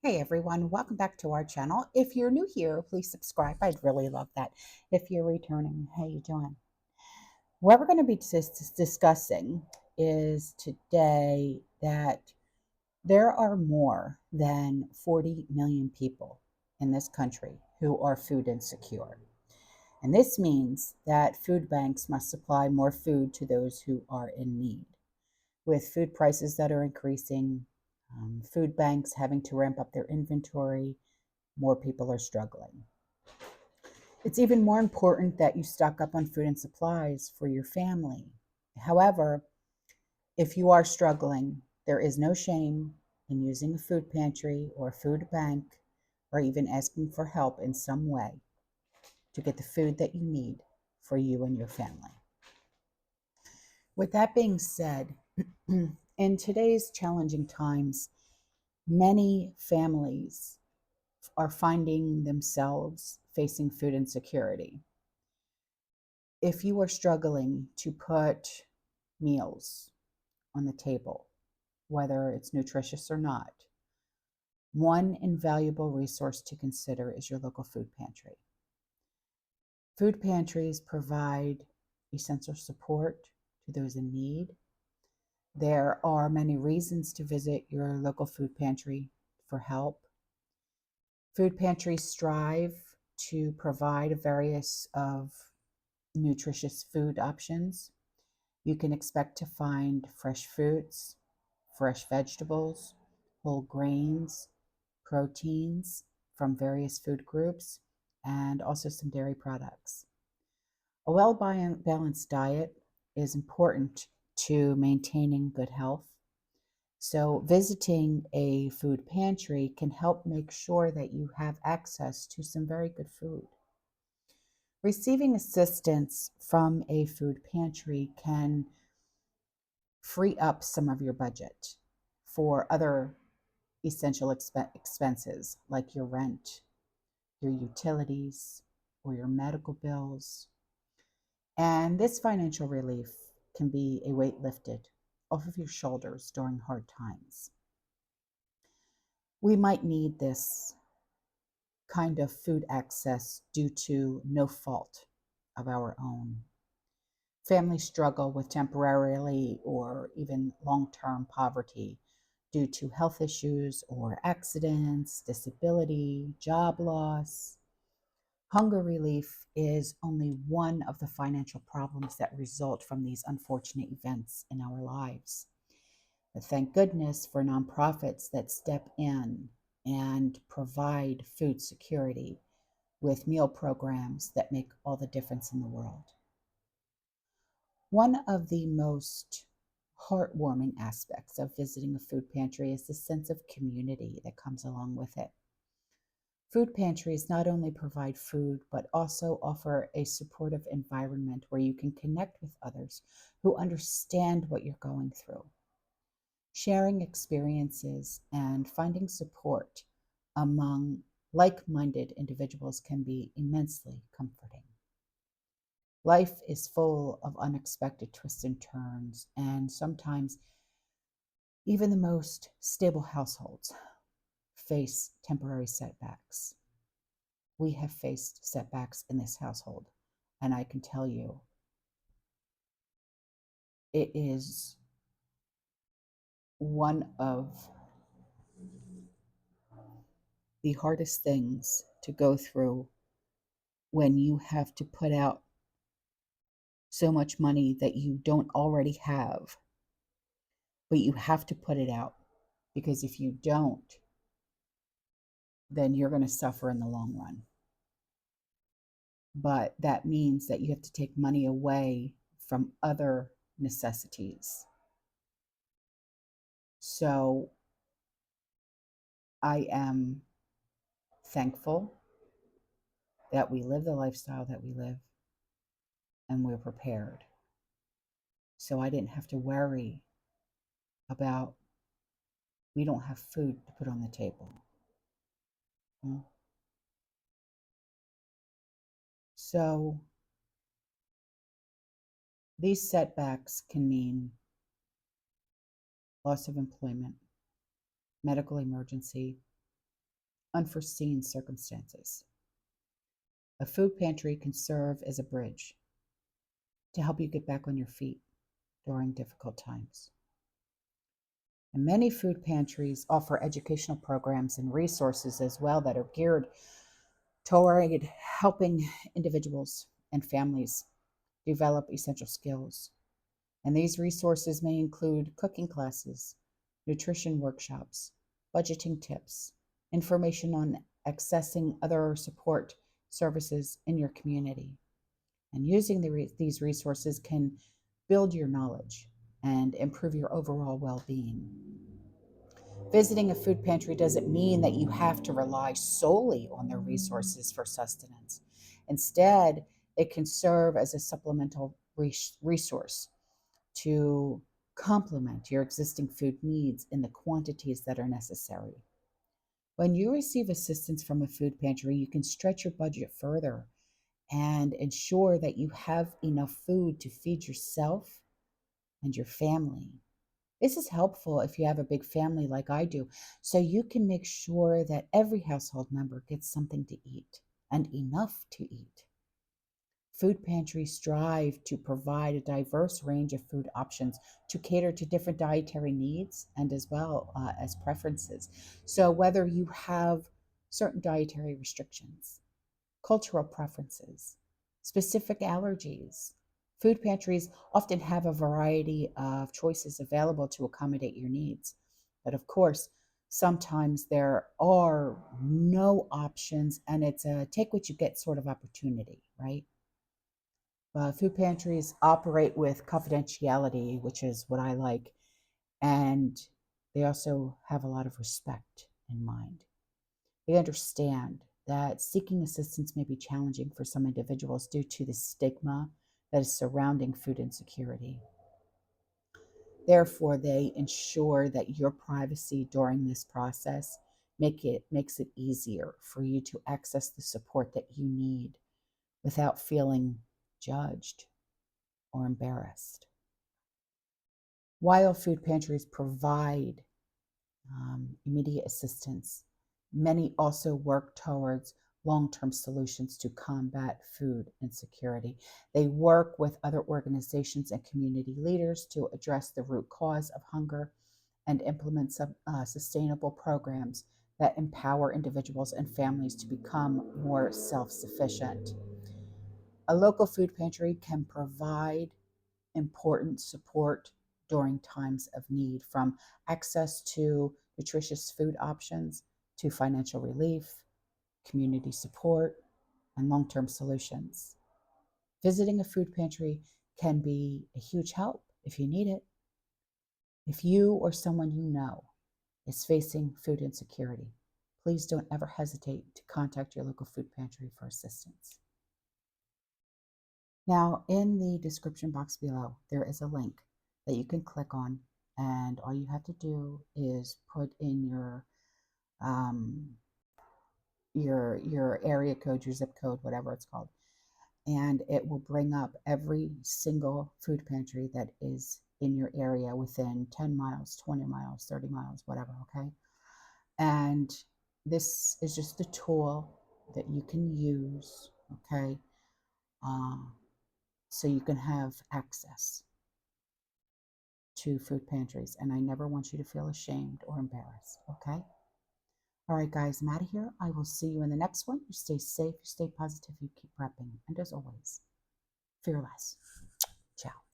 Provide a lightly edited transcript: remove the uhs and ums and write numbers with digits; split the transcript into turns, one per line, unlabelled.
Hey everyone, welcome back to our channel. If you're new here, please subscribe. I'd really love that. If you're returning, how you doing? What we're going to be discussing is today that there are more than 40 million people in this country who are food insecure. And this means that food banks must supply more food to those who are in need. With food prices that are increasing, food banks having to ramp up their inventory, more people are struggling. It's even more important that you stock up on food and supplies for your family. However, if you are struggling, there is no shame in using a food pantry or a food bank or even asking for help in some way to get the food that you need for you and your family. With that being said, in today's challenging times, many families are finding themselves facing food insecurity. If you are struggling to put meals on the table, whether it's nutritious or not, one invaluable resource to consider is your local food pantry. Food pantries provide essential support to those in need. There are many reasons to visit your local food pantry for help. Food pantries strive to provide a various of nutritious food options. You can expect to find fresh fruits, fresh vegetables, whole grains, proteins from various food groups, and also some dairy products. A well balanced diet is important to maintaining good health. So, visiting a food pantry can help make sure that you have access to some very good food. Receiving assistance from a food pantry can free up some of your budget for other essential expenses like your rent, your utilities, or your medical bills. And this financial relief can be a weight lifted off of your shoulders during hard times. We might need this kind of food access due to no fault of our own. Families struggle with temporarily or even long-term poverty due to health issues or accidents, disability, job loss. Hunger relief is only one of the financial problems that result from these unfortunate events in our lives. But thank goodness for nonprofits that step in and provide food security with meal programs that make all the difference in the world. One of the most heartwarming aspects of visiting a food pantry is the sense of community that comes along with it. Food pantries not only provide food, but also offer a supportive environment where you can connect with others who understand what you're going through. Sharing experiences and finding support among like minded individuals can be immensely comforting. Life is full of unexpected twists and turns, and sometimes even the most stable households face temporary setbacks. We have faced setbacks in this household, and I can tell you it is one of the hardest things to go through when you have to put out so much money that you don't already have, but you have to put it out because if you don't, then you're going to suffer in the long run. But that means that you have to take money away from other necessities. So I am thankful that we live the lifestyle that we live and we're prepared. So I didn't have to worry about we don't have food to put on the table. So these setbacks can mean loss of employment, medical emergency, unforeseen circumstances. A food pantry can serve as a bridge to help you get back on your feet during difficult times. And many food pantries offer educational programs and resources as well that are geared toward helping individuals and families develop essential skills. And these resources may include cooking classes, nutrition workshops, budgeting tips, information on accessing other support services in your community. And using these resources can build your knowledge and improve your overall well being. Visiting a food pantry doesn't mean that you have to rely solely on their resources for sustenance. Instead, it can serve as a supplemental resource to complement your existing food needs in the quantities that are necessary. When you receive assistance from a food pantry, you can stretch your budget further and ensure that you have enough food to feed yourself and your family. This is helpful if you have a big family like I do, so you can make sure that every household member gets something to eat and enough to eat. Food pantries strive to provide a diverse range of food options to cater to different dietary needs and as well as preferences. So, whether you have certain dietary restrictions, cultural preferences, specific allergies, food pantries often have a variety of choices available to accommodate your needs. But of course, sometimes there are no options and it's a take what you get sort of opportunity, right? Food pantries operate with confidentiality, which is what I like, and they also have a lot of respect in mind. They understand that seeking assistance may be challenging for some individuals due to the stigma that is surrounding food insecurity. Therefore, they ensure that your privacy during this process makes it easier for you to access the support that you need without feeling judged or embarrassed. While food pantries provide immediate assistance, many also work towards long-term solutions to combat food insecurity. They work with other organizations and community leaders to address the root cause of hunger and implement some sustainable programs that empower individuals and families to become more self-sufficient. A local food pantry can provide important support during times of need, from access to nutritious food options to financial relief, community support, and long term solutions. Visiting a food pantry can be a huge help if you need it. If you or someone you know is facing food insecurity, please don't ever hesitate to contact your local food pantry for assistance. Now, in the description box below, there is a link that you can click on, and all you have to do is put in your area code, your zip code, whatever it's called, and it will bring up every single food pantry that is in your area within 10 miles, 20 miles, 30 miles, whatever, okay? And this is just a tool that you can use, okay? Uh, so you can have access to food pantries. And I never want you to feel ashamed or embarrassed, okay? All right, guys, I'm out of here. I will see you in the next one. You stay safe, you stay positive, you keep prepping. And as always, fear less. Ciao.